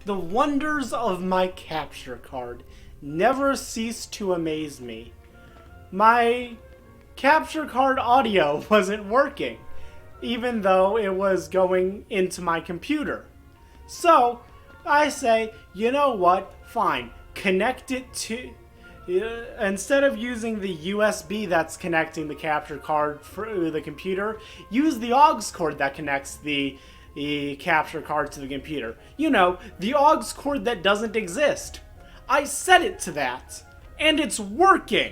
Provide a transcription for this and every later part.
The wonders of my capture card never cease to amaze me. My capture card audio wasn't working, even though it was going into my computer. So, I say, you know what? Fine. Connect it to... instead of using the USB that's connecting the capture card for the computer, use the aux cord that connects the capture card to the computer. You know, the aux cord that doesn't exist. I set it to that, and it's working.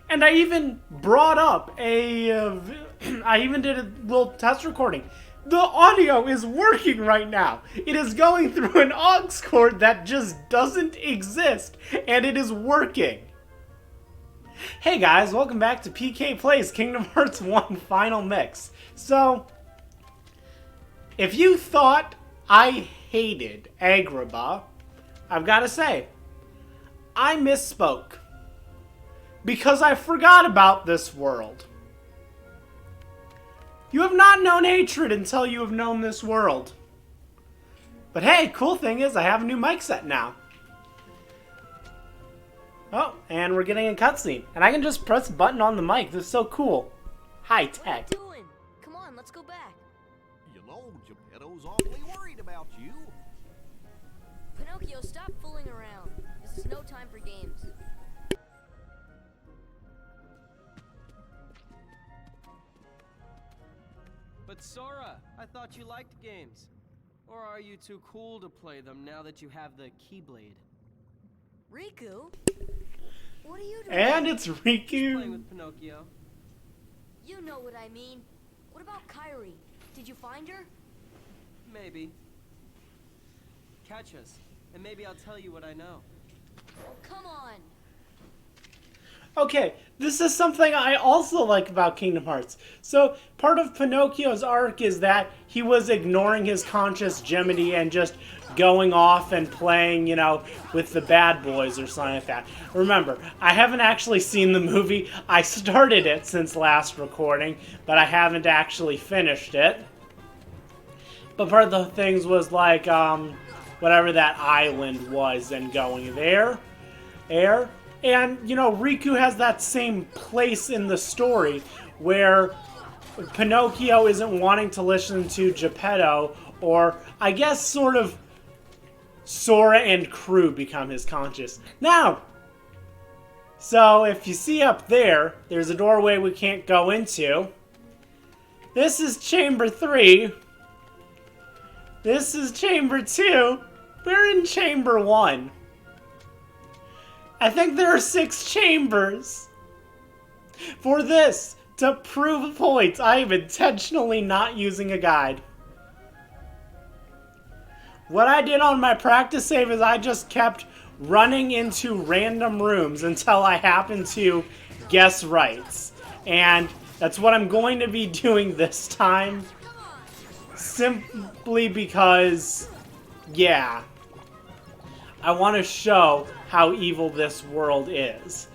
And I even brought up I even did a little test recording. The audio is working right now. It is going through an aux cord that just doesn't exist, and it is working. Hey guys, welcome back to PK Plays Kingdom Hearts 1 Final Mix. So, if you thought I hated Agrabah, I've got to say, I misspoke. Because I forgot about this world. You have not known hatred until you have known this world. But hey, cool thing is I have a new mic set now. Oh, and we're getting a cutscene. And I can just press a button on the mic. This is so cool. High tech. What are you doing? Come on, let's go back. You know, Geppetto's awfully worried about you. Pinocchio, stop fooling around. This is no time for games. But Sora, I thought you liked games. Or are you too cool to play them now that you have the Keyblade? Riku? What are you doing? And it's Just playing Riku. with Pinocchio. You know what I mean. What about Kairi? Did you find her? Maybe. Catch us, and maybe I'll tell you what I know. Come on. Okay, this is something I also like about Kingdom Hearts. So, part of Pinocchio's arc is that he was ignoring his conscious Gemini and just going off and playing, you know, with the bad boys or something like that. Remember, I haven't actually seen the movie. I started it since last recording, but I haven't actually finished it. But part of the things was like, whatever that island was and going there. And, you know, Riku has that same place in the story where Pinocchio isn't wanting to listen to Geppetto, or I guess sort of Sora and crew become his conscious. Now, so if you see up there, there's a doorway we can't go into. This is Chamber 3. This is Chamber 2. We're in Chamber 1. I think there are 6 chambers. For this, to prove a point, I am intentionally not using a guide. What I did on my practice save is I just kept running into random rooms until I happened to guess right. And that's what I'm going to be doing this time. Simply because, yeah, I want to show how evil this world is.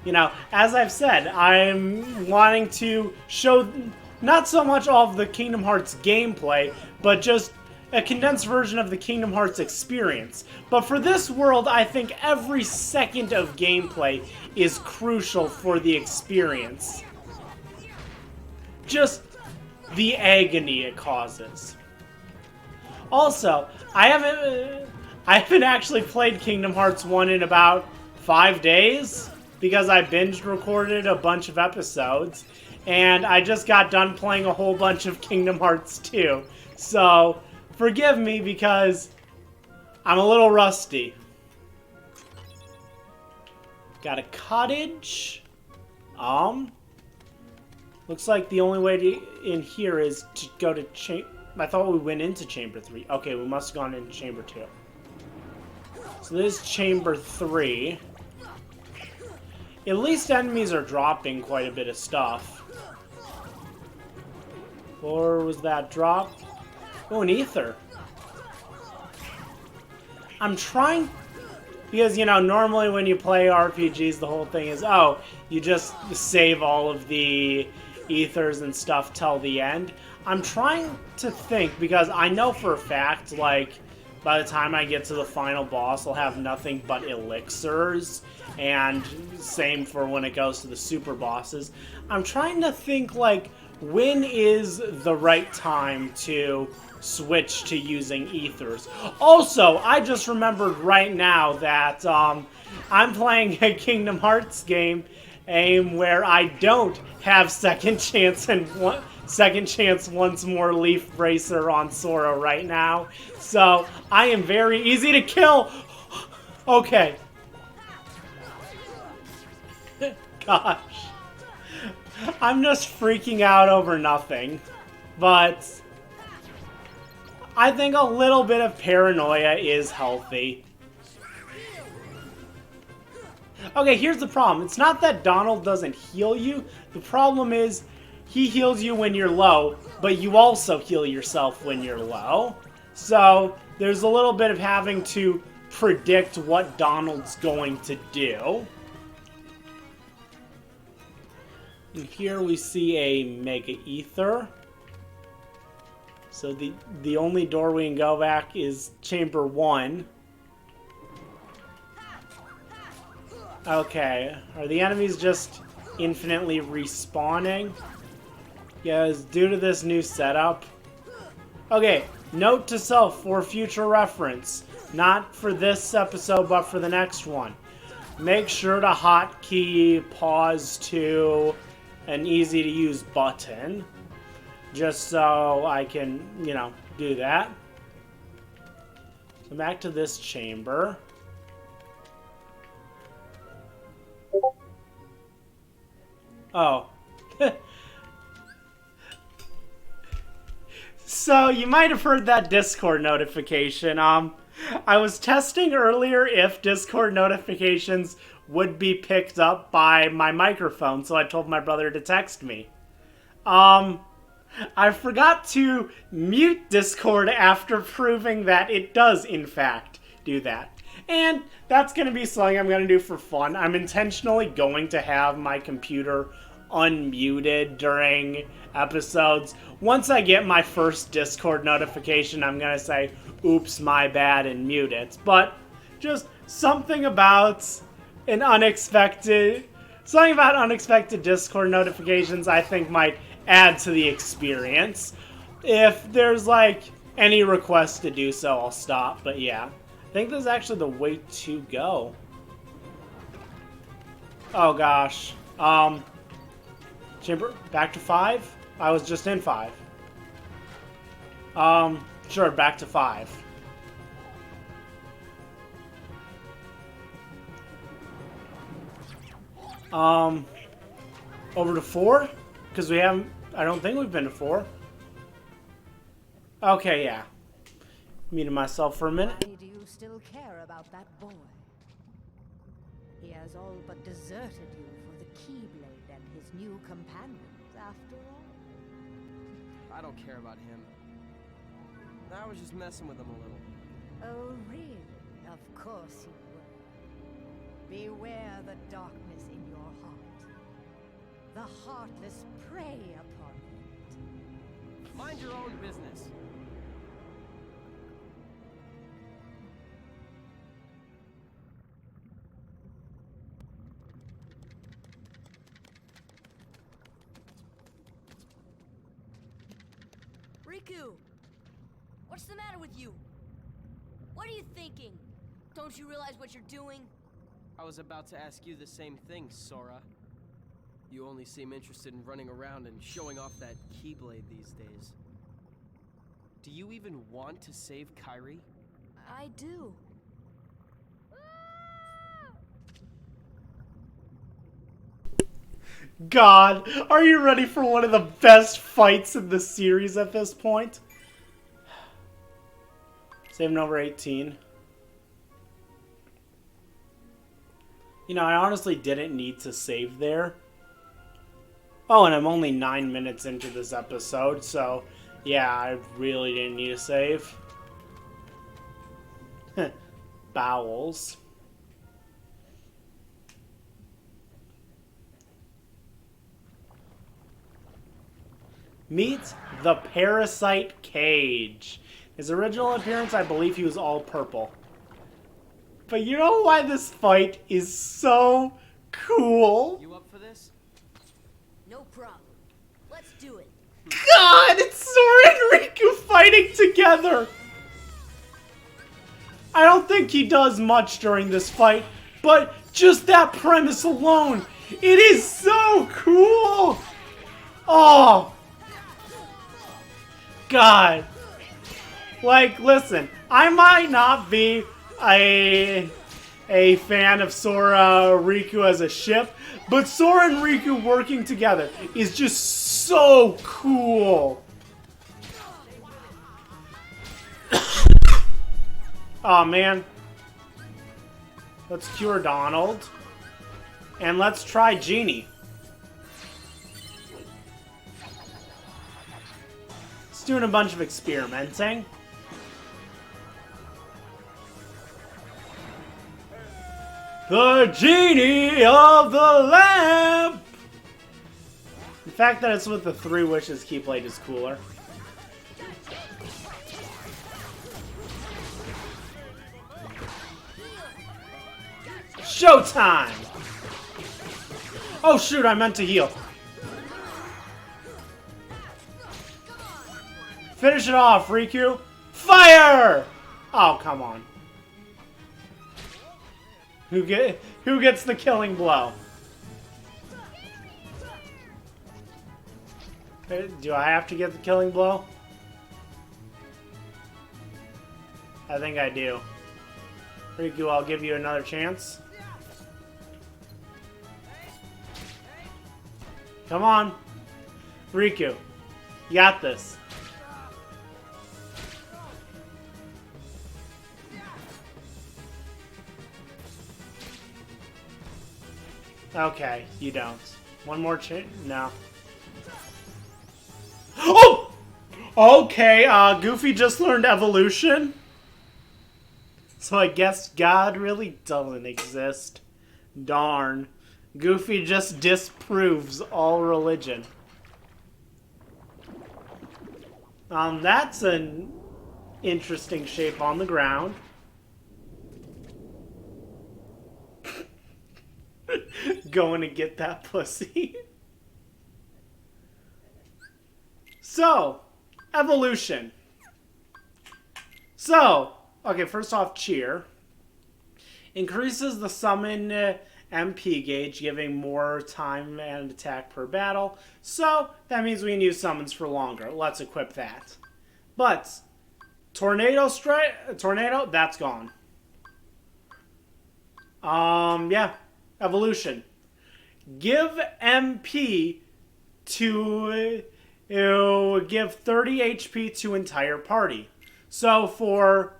You know, as I've said, I'm wanting to show not so much all of the Kingdom Hearts gameplay, but just a condensed version of the Kingdom Hearts experience. But for this world, I think every second of gameplay is crucial for the experience. Just the agony it causes. Also, I haven't actually played Kingdom Hearts 1 in about 5 days because I binge recorded a bunch of episodes, and I just got done playing a whole bunch of Kingdom Hearts 2. So, forgive me because I'm a little rusty. Got a cottage. Looks like the only way in here is to go to I thought we went into Chamber 3. Okay, we must have gone into Chamber 2. So this is Chamber 3. At least enemies are dropping quite a bit of stuff. Or was that drop? Oh, an ether. I'm trying... Because, you know, normally when you play RPGs, the whole thing is, oh, you just save all of the ethers and stuff till the end. I'm trying to think, because I know for a fact, like, by the time I get to the final boss, I'll have nothing but elixirs, and same for when it goes to the super bosses. I'm trying to think, like, when is the right time to switch to using ethers? Also, I just remembered right now that I'm playing a Kingdom Hearts game where I don't have second chance once more Leaf Bracer on Sora right now. So I am very easy to kill. Okay. Gosh. I'm just freaking out over nothing. But I think a little bit of paranoia is healthy. Okay, here's the problem. It's not that Donald doesn't heal you. The problem is he heals you when you're low, but you also heal yourself when you're low. So there's a little bit of having to predict what Donald's going to do. And here we see a Mega Ether. So the only door we can go back is Chamber 1. Okay, are the enemies just infinitely respawning? Yes, due to this new setup. Okay, note to self for future reference. Not for this episode, but for the next one. Make sure to hotkey pause to an easy to use button. Just so I can, you know, do that. So back to this chamber. Oh. So, you might have heard that Discord notification. I was testing earlier if Discord notifications would be picked up by my microphone, so I told my brother to text me. I forgot to mute Discord after proving that it does, in fact, do that. And that's going to be something I'm going to do for fun. I'm intentionally going to have my computer unmuted during episodes. Once I get my first Discord notification, I'm going to say, oops, my bad, and mute it. But just something about unexpected Discord notifications I think might add to the experience. If there's, like, any request to do so, I'll stop. But yeah, I think this is actually the way to go. Oh gosh. Chamber, back to 5? I was just in 5. Sure, back to 5. Over to 4? Because we haven't, I don't think we've been to 4. Okay, yeah. Muted myself for a minute. Why do you still care about that boy? He has all but deserted you for the Keyblade and his new companions, after all. I don't care about him. I was just messing with him a little. Oh, really? Of course you were. Beware the darkness in your heart. The heartless prey upon it. Mind your own business. Riku! What's the matter with you? What are you thinking? Don't you realize what you're doing? I was about to ask you the same thing, Sora. You only seem interested in running around and showing off that Keyblade these days. Do you even want to save Kairi? I do. God, are you ready for one of the best fights in the series at this point? Saving over 18. You know, I honestly didn't need to save there. Oh, and I'm only 9 minutes into this episode, so yeah, I really didn't need to save. Bowels. Meet the Parasite Cage. His original appearance, I believe he was all purple. But you know why this fight is so cool? You up for this? No problem. Let's do it. God, it's Sora and Riku fighting together! I don't think he does much during this fight, but just that premise alone, it is so cool! Oh! God. Like, listen, I might not be a fan of Sora Riku as a ship, but Sora and Riku working together is just so cool. Oh man. Let's cure Donald. And let's try Genie. It's doing a bunch of experimenting. The Genie of the Lamp! The fact that it's with the 3 Wishes Keyblade is cooler. Showtime! Oh shoot, I meant to heal. Finish it off, Riku. Fire! Oh, come on. Who gets the killing blow? Do I have to get the killing blow? I think I do. Riku, I'll give you another chance. Come on. Riku, you got this. Okay, you don't. One more chance? No. Oh! Okay, Goofy just learned evolution. So I guess God really doesn't exist. Darn. Goofy just disproves all religion. That's an interesting shape on the ground. Going to get that pussy. So, evolution. So, okay, first off, cheer. Increases the summon MP gauge, giving more time and attack per battle. So, that means we can use summons for longer. Let's equip that. But, Tornado, that's gone. Yeah. Evolution. Give MP to give 30 HP to entire party. So for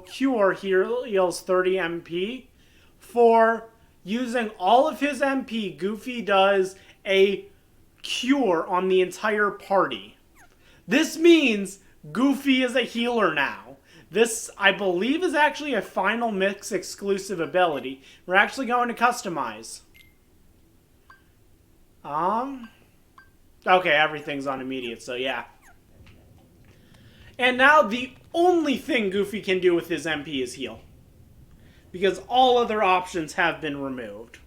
Cure here heals 30 MP. For using all of his MP, Goofy does a cure on the entire party. This means Goofy is a healer now. This, I believe, is actually a Final Mix exclusive ability. We're actually going to customize. Okay, everything's on immediate, so yeah. And now the only thing Goofy can do with his MP is heal. Because all other options have been removed.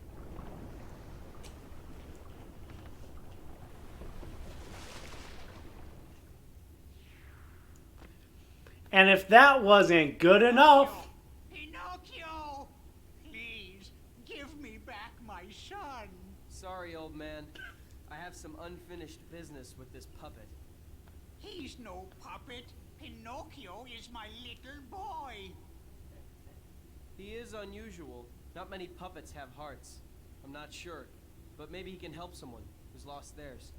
And if that wasn't good enough... Pinocchio! Please, give me back my son. Sorry, old man. I have some unfinished business with this puppet. He's no puppet. Pinocchio is my little boy. He is unusual. Not many puppets have hearts. I'm not sure, but maybe he can help someone who's lost theirs.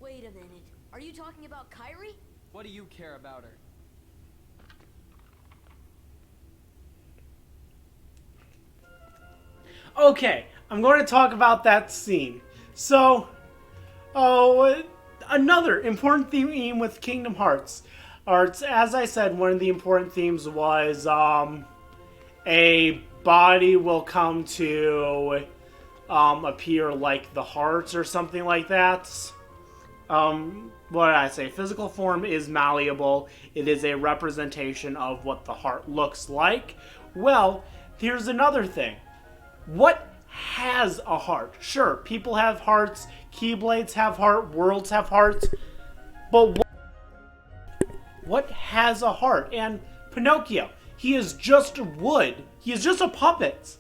Wait a minute. Are you talking about Kairi? What do you care about her? Okay, I'm going to talk about that scene. So, another important theme with Kingdom Hearts. As I said, one of the important themes was a body will come to appear like the heart or something like that. what did I say? Physical form is malleable. It is a representation of what the heart looks like. Well, here's another thing. What has a heart? Sure, people have hearts, Keyblades have heart, worlds have hearts, but what has a heart? And Pinocchio, he is just wood. He is just a puppet,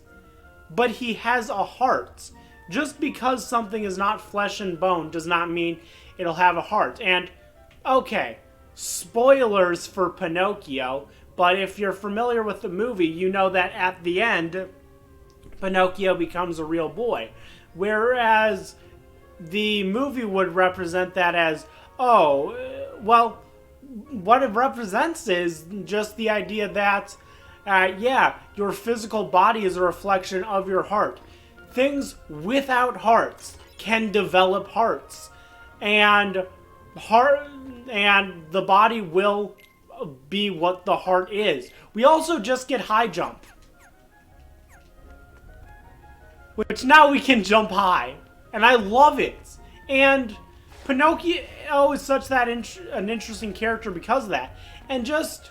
but he has a heart. Just because something is not flesh and bone does not mean it'll have a heart. And, okay, spoilers for Pinocchio, but if you're familiar with the movie, you know that at the end, Pinocchio becomes a real boy. Whereas the movie would represent that as, oh, well, what it represents is just the idea that, yeah, your physical body is a reflection of your heart. Things without hearts can develop hearts. And the body will be what the heart is. We also just get high jump, which now we can jump high, and I love it. And Pinocchio is such that an interesting character because of that, and just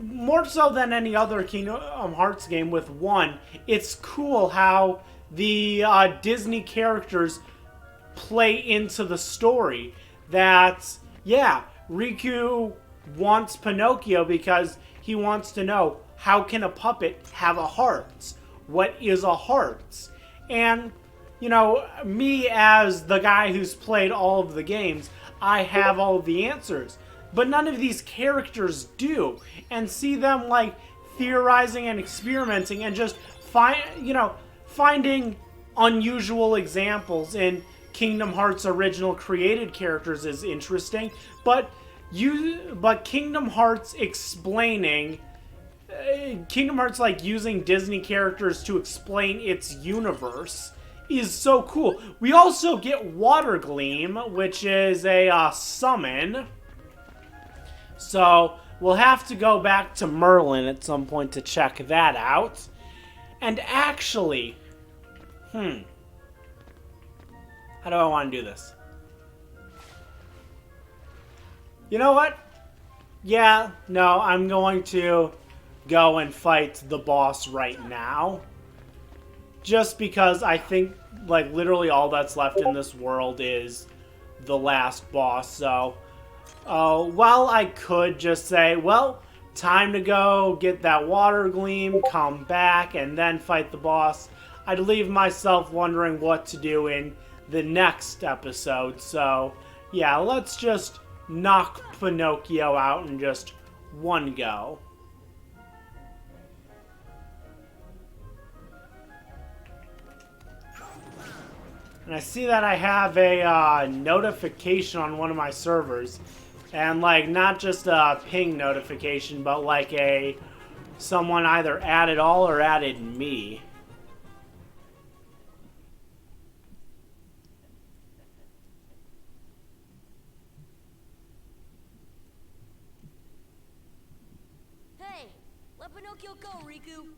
more so than any other Kingdom Hearts game with one, it's cool how the Disney characters play into the story. That, yeah, Riku wants Pinocchio because he wants to know, how can a puppet have a heart? What is a heart? And, you know, me as the guy who's played all of the games, I have all of the answers. But none of these characters do. And see them, like, theorizing and experimenting and just finding unusual examples in Kingdom Hearts original created characters is interesting. But Kingdom Hearts explaining... Kingdom Hearts, like, using Disney characters to explain its universe is so cool. We also get Water Gleam, which is a summon. So we'll have to go back to Merlin at some point to check that out. And actually, how do I want to do this? You know what? Yeah, no, I'm going to go and fight the boss right now. Just because I think, like, literally all that's left in this world is the last boss. So, well, I could just say, well, time to go get that Water Gleam, come back, and then fight the boss. I'd leave myself wondering what to do in the next episode. So, yeah, let's just knock Pinocchio out in just one go. And I see that I have a notification on one of my servers. And, like, not just a ping notification, but like someone either added all or added me. Hey, let Pinocchio go, Riku.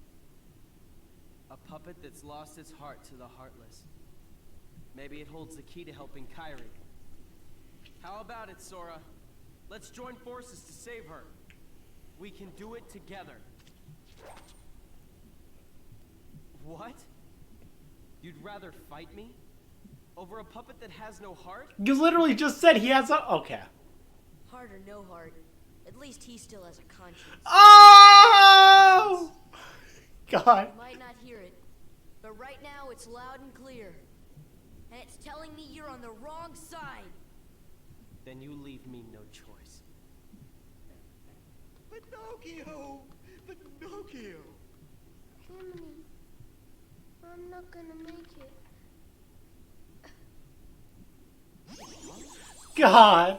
A puppet that's lost its heart to the heartless. Maybe it holds the key to helping Kairi. How about it, Sora? Let's join forces to save her. We can do it together. What? You'd rather fight me? Over a puppet that has no heart? You literally just said he has a... Okay. Heart or no heart, at least he still has a conscience. Oh! God. You might not hear it, but right now it's loud and clear. And it's telling me you're on the wrong side. Then you leave me no choice. Pinocchio! Pinocchio! Jiminy, I'm not gonna make it. God.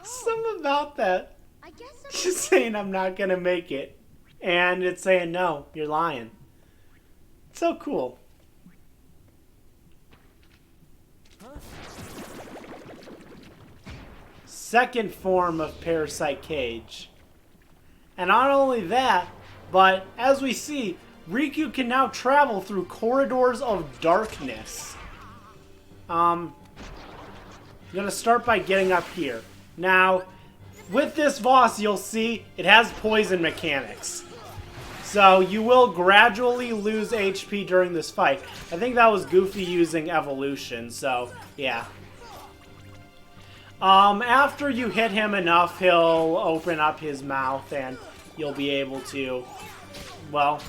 Something about that. I guess I'm She's saying I'm not gonna make it. And it's saying, no, you're lying. So cool. Second form of Parasite Cage. And not only that, but as we see, Riku can now travel through corridors of darkness. I'm going to start by getting up here. Now, with this boss, you'll see it has poison mechanics. So you will gradually lose HP during this fight. I think that was Goofy using evolution, so yeah. After you hit him enough, he'll open up his mouth and you'll be able to, well,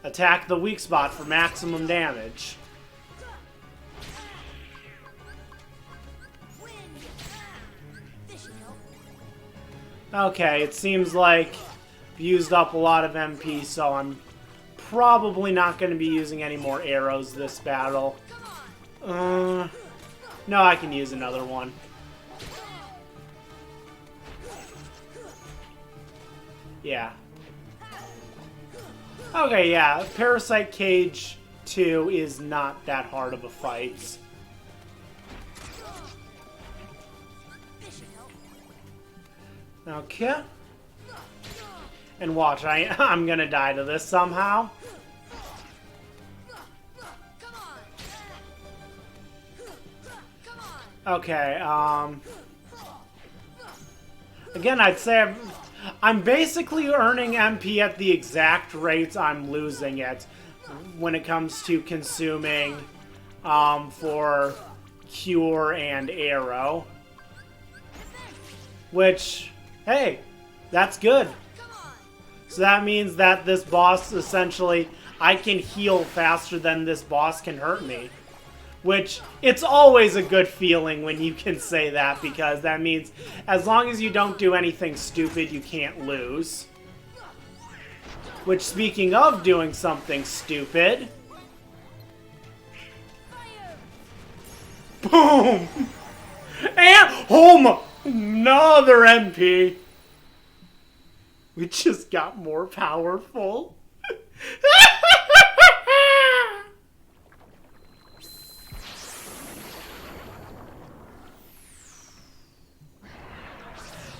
attack the weak spot for maximum damage. Okay, it seems like I've used up a lot of MP, so I'm probably not going to be using any more arrows this battle. No, I can use another one. Yeah. Okay, yeah, Parasite Cage 2 is not that hard of a fight. Okay. And watch, I'm gonna die to this somehow. Okay, again, I'd say I'm basically earning MP at the exact rates I'm losing it when it comes to consuming for Cure and Arrow. Which, hey, that's good. So that means that this boss, essentially, I can heal faster than this boss can hurt me. Which, it's always a good feeling when you can say that, because that means as long as you don't do anything stupid, you can't lose. Which, speaking of doing something stupid... Boom! And home! Another MP! We just got more powerful.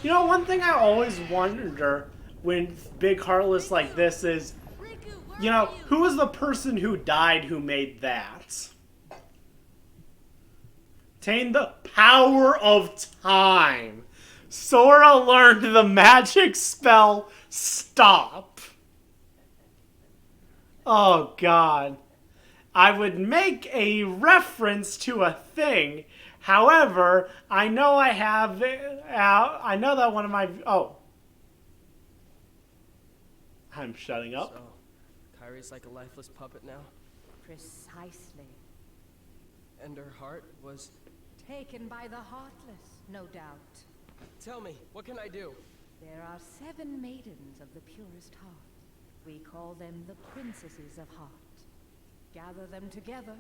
You know, one thing I always wonder when big heartless like this is, you know, who was the person who died who made that? Obtain the power of time. Sora learned the magic spell Stop. Oh, God. I would make a reference to a thing. However, I know I have... I know that one of my... Oh. I'm shutting up. So, Kyrie's like a lifeless puppet now? Precisely. And her heart was... Taken by the heartless, no doubt. Tell me, what can I do? There are 7 maidens of the purest heart. We call them the princesses of heart. Gather them together,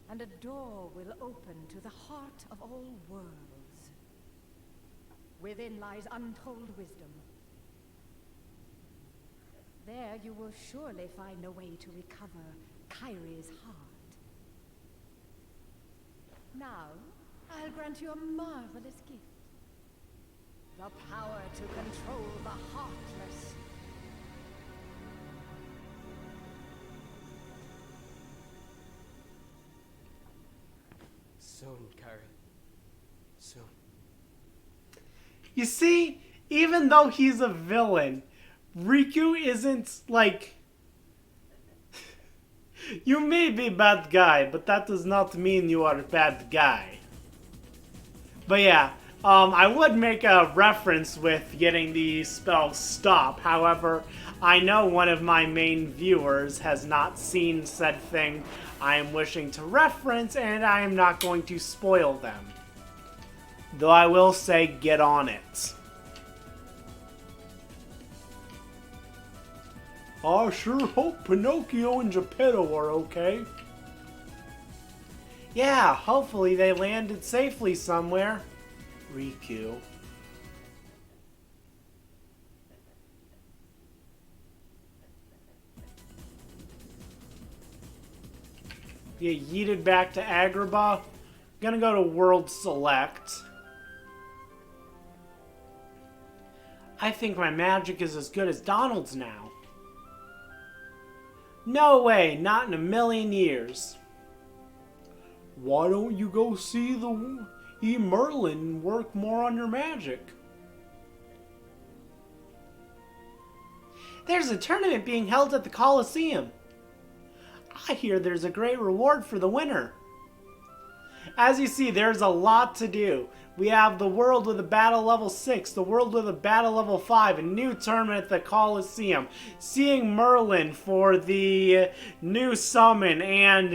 and a door will open to the heart of all worlds. Within lies untold wisdom. There you will surely find a way to recover Kyrie's heart. Now, I'll grant you a marvelous gift. The power to control the heartless. Soon, Kyrie. Soon. You see, even though he's a villain, Riku isn't, like... You may be a bad guy, but that does not mean you are a bad guy. But yeah, I would make a reference with getting the spell Stop. However, I know one of my main viewers has not seen said thing I am wishing to reference, and I am not going to spoil them. Though I will say, get on it. I sure hope Pinocchio and Geppetto are okay. Yeah, hopefully they landed safely somewhere. Riku. Get yeeted back to Agrabah. Gonna go to World Select. I think my magic is as good as Donald's now. No way, not in a million years. Why don't you go see the... Merlin, work more on your magic. There's a tournament being held at the Colosseum. I hear there's a great reward for the winner. As you see, there's a lot to do. We have the world with a battle level 6, the world with a battle level 5, a new tournament at the Colosseum, seeing Merlin for the new summon and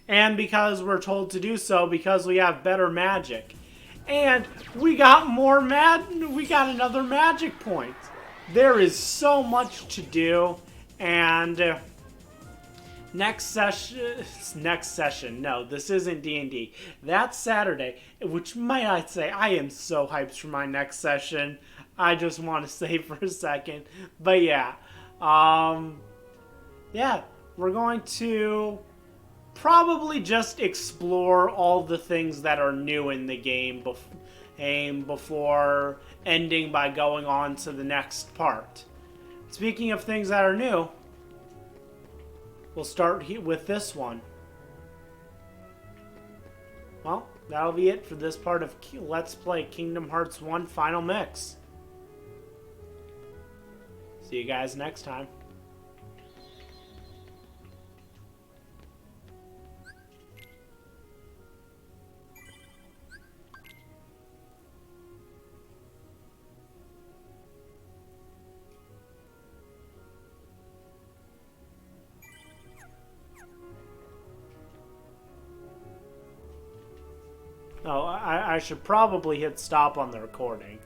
and because we're told to do so because we have better magic. And we got we got another magic point. There is so much to do, and next session, no, this isn't D&D. That's Saturday, which might I say, I am so hyped for my next session. I just want to say for a second. But yeah, yeah, we're going to probably just explore all the things that are new in the game before ending by going on to the next part. Speaking of things that are new, we'll start with this one. Well, that'll be it for this part of Let's Play Kingdom Hearts 1 Final Mix. See you guys next time. Oh, I should probably hit stop on the recording.